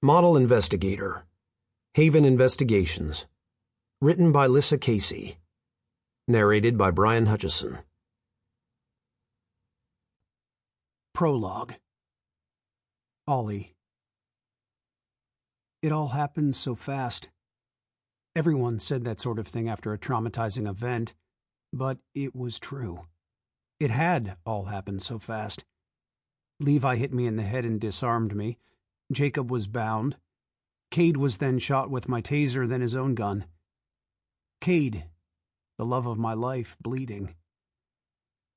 Model Investigator, Haven Investigations. Written by Lissa Kasey. Narrated by Brian Hutchison. Prologue. Ollie. It all happened so fast. Everyone said that sort of thing after a traumatizing event, but it was true. It had all happened so fast. Levi hit me in the head and disarmed me. Jacob was bound. Kade was then shot with my taser, then his own gun. Kade, the love of my life, bleeding.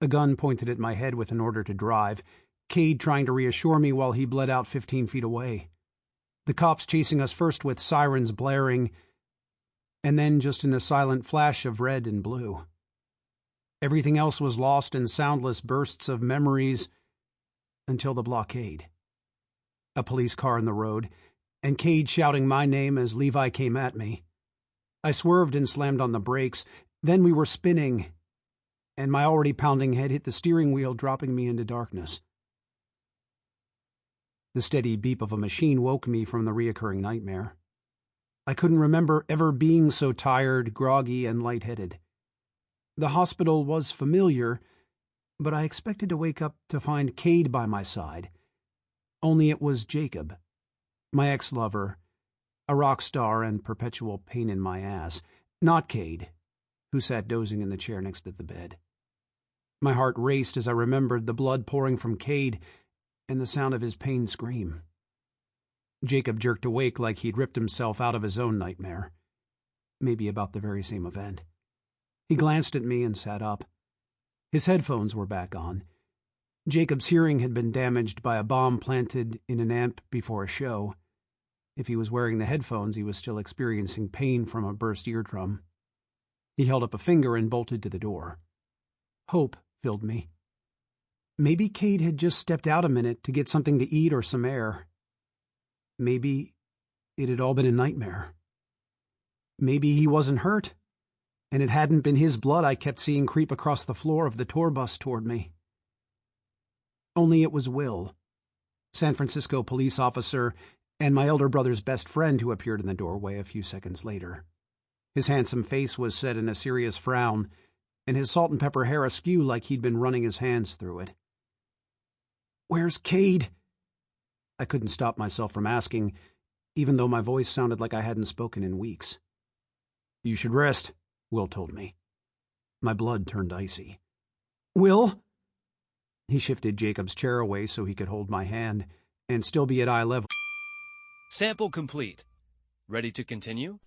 A gun pointed at my head with an order to drive. Kade trying to reassure me while he bled out 15 feet away. The cops chasing us first with sirens blaring, and then just in a silent flash of red and blue. Everything else was lost in soundless bursts of memories until the blockade. A police car in the road, and Kade shouting my name as Levi came at me. I swerved and slammed on the brakes. Then we were spinning, and my already pounding head hit the steering wheel, dropping me into darkness. The steady beep of a machine woke me from the reoccurring nightmare. I couldn't remember ever being so tired, groggy, and lightheaded. The hospital was familiar, but I expected to wake up to find Kade by my side. Only it was Jacob, my ex-lover, a rock star and perpetual pain in my ass, not Kade, who sat dozing in the chair next to the bed. My heart raced as I remembered the blood pouring from Kade and the sound of his pain scream. Jacob jerked awake like he'd ripped himself out of his own nightmare, maybe about the very same event. He glanced at me and sat up. His headphones were back on. Jacob's hearing had been damaged by a bomb planted in an amp before a show. If he was wearing the headphones, he was still experiencing pain from a burst eardrum. He held up a finger and bolted to the door. Hope filled me. Maybe Kade had just stepped out a minute to get something to eat or some air. Maybe it had all been a nightmare. Maybe he wasn't hurt, and it hadn't been his blood I kept seeing creep across the floor of the tour bus toward me. Only it was Will, San Francisco police officer, and my elder brother's best friend who appeared in the doorway a few seconds later. His handsome face was set in a serious frown, and his salt and pepper hair askew like he'd been running his hands through it. "Where's Kade?" I couldn't stop myself from asking, even though my voice sounded like I hadn't spoken in weeks. "You should rest," Will told me. My blood turned icy. "Will?" He shifted Jacob's chair away so he could hold my hand and still be at eye level. Sample complete. Ready to continue?